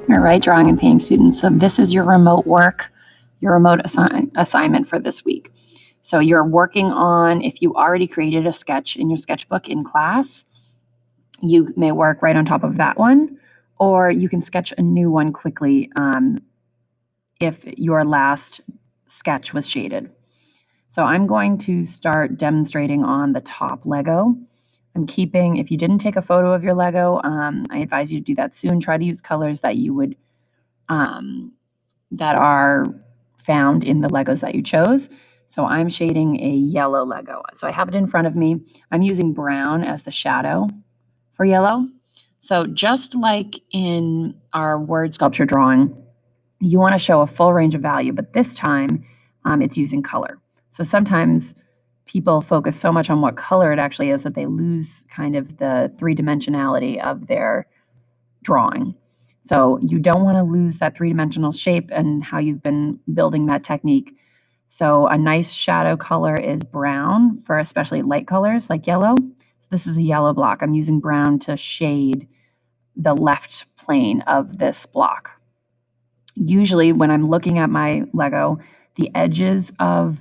All right, drawing and painting students. So this is your remote work, your remote assignment for this week. So you're working on, if you already created a sketch in your sketchbook in class, you may work right on top of that one, or you can sketch a new one quickly if your last sketch was shaded. So I'm going to start demonstrating on the top Lego. I'm keeping, if you didn't take a photo of your Lego, I advise you to do that soon. Try to use colors that you would that are found in the Legos that you chose. So I'm shading a yellow Lego. So I have it in front of me. I'm using brown as the shadow for yellow. So just like in our word sculpture drawing, you want to show a full range of value, but this time it's using color. So sometimes people focus so much on what color it actually is that they lose kind of the three-dimensionality of their drawing. So you don't want to lose that three-dimensional shape and how you've been building that technique. So a nice shadow color is brown for especially light colors like yellow. So this is a yellow block. I'm using brown to shade the left plane of this block. Usually when I'm looking at my Lego, the edges of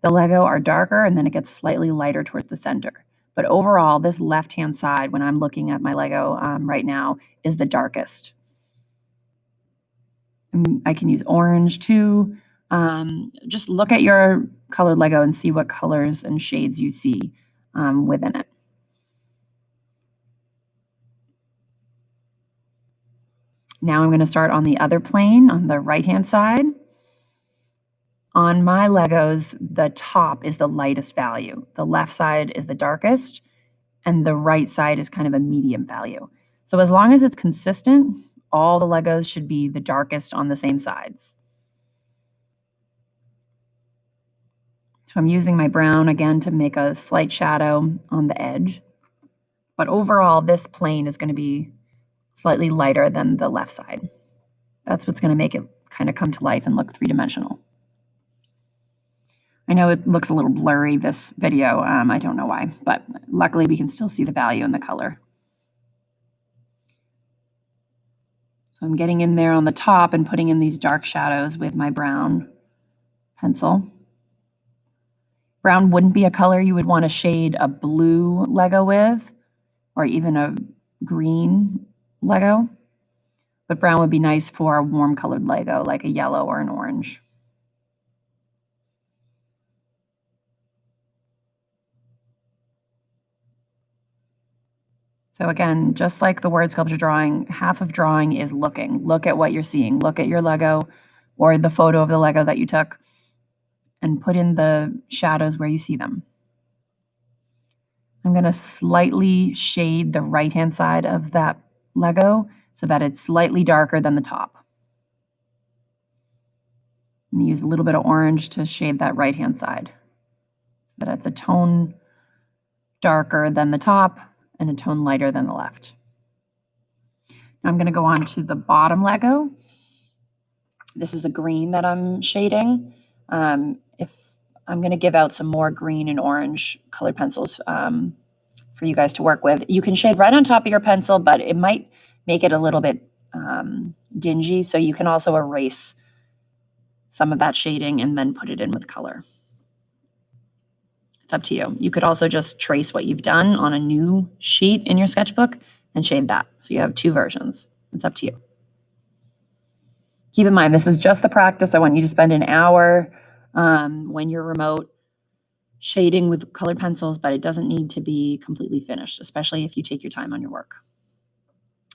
the Lego are darker and then it gets slightly lighter towards the center. But overall, this left-hand side, when I'm looking at my Lego right now, is the darkest. I can use orange too. Just look at your colored Lego and see what colors and shades you see within it. Now I'm going to start on the other plane on the right-hand side. On my Legos, the top is the lightest value. The left side is the darkest, and the right side is kind of a medium value. So as long as it's consistent, all the Legos should be the darkest on the same sides. So I'm using my brown again to make a slight shadow on the edge. But overall, this plane is going to be slightly lighter than the left side. That's what's going to make it kind of come to life and look three-dimensional. I know it looks a little blurry, this video. I don't know why, but luckily we can still see the value in the color. So I'm getting in there on the top and putting in these dark shadows with my brown pencil. Brown wouldn't be a color you would want to shade a blue Lego with, or even a green Lego, but brown would be nice for a warm colored Lego, like a yellow or an orange. So again, just like the word sculpture drawing, half of drawing is looking. Look at what you're seeing. Look at your Lego or the photo of the Lego that you took and put in the shadows where you see them. I'm going to slightly shade the right-hand side of that Lego so that it's slightly darker than the top. I'm going to use a little bit of orange to shade that right-hand side so that it's a tone darker than the top and a tone lighter than the left. Now I'm going to go on to the bottom Lego. This is the green that I'm shading. If I'm going to give out some more green and orange colored pencils for you guys to work with. You can shade right on top of your pencil, but it might make it a little bit dingy. So you can also erase some of that shading and then put it in with color. It's up to you. You could also just trace what you've done on a new sheet in your sketchbook and shade that. So you have two versions. It's up to you. Keep in mind, this is just the practice. I want you to spend an hour when you're remote shading with colored pencils, but it doesn't need to be completely finished, especially if you take your time on your work.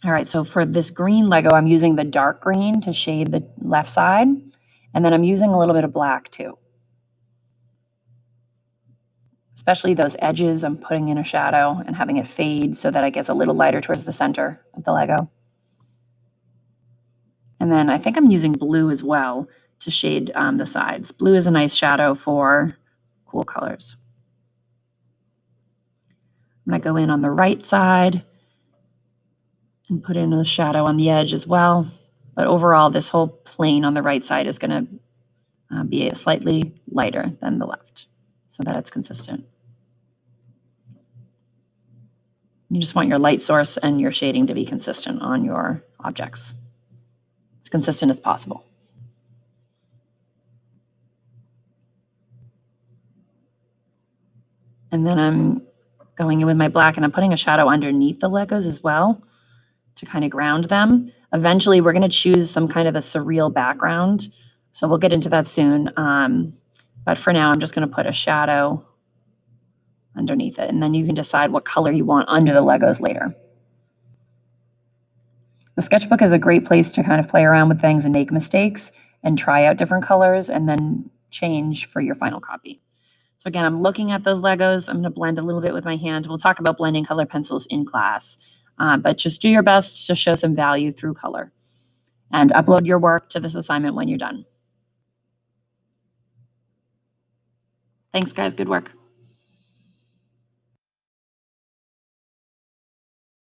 All right, so for this green Lego, I'm using the dark green to shade the left side, and then I'm using a little bit of black too. Especially those edges, I'm putting in a shadow and having it fade so that it gets a little lighter towards the center of the Lego. And then I think I'm using blue as well to shade the sides. Blue is a nice shadow for cool colors. I'm going to go in on the right side and put in a shadow on the edge as well. But overall, this whole plane on the right side is going to be slightly lighter than the left so that it's consistent. You just want your light source and your shading to be consistent on your objects. as consistent as possible. And then I'm going in with my black and I'm putting a shadow underneath the Legos as well to kind of ground them. Eventually, we're going to choose some kind of a surreal background. So we'll get into that soon. But for now, I'm just going to put a shadow underneath it. And then you can decide what color you want under the Legos later. The sketchbook is a great place to kind of play around with things and make mistakes and try out different colors and then change for your final copy. So again, I'm looking at those Legos. I'm going to blend a little bit with my hand. We'll talk about blending color pencils in class, but just do your best to show some value through color and upload your work to this assignment when you're done. Thanks, guys. Good work.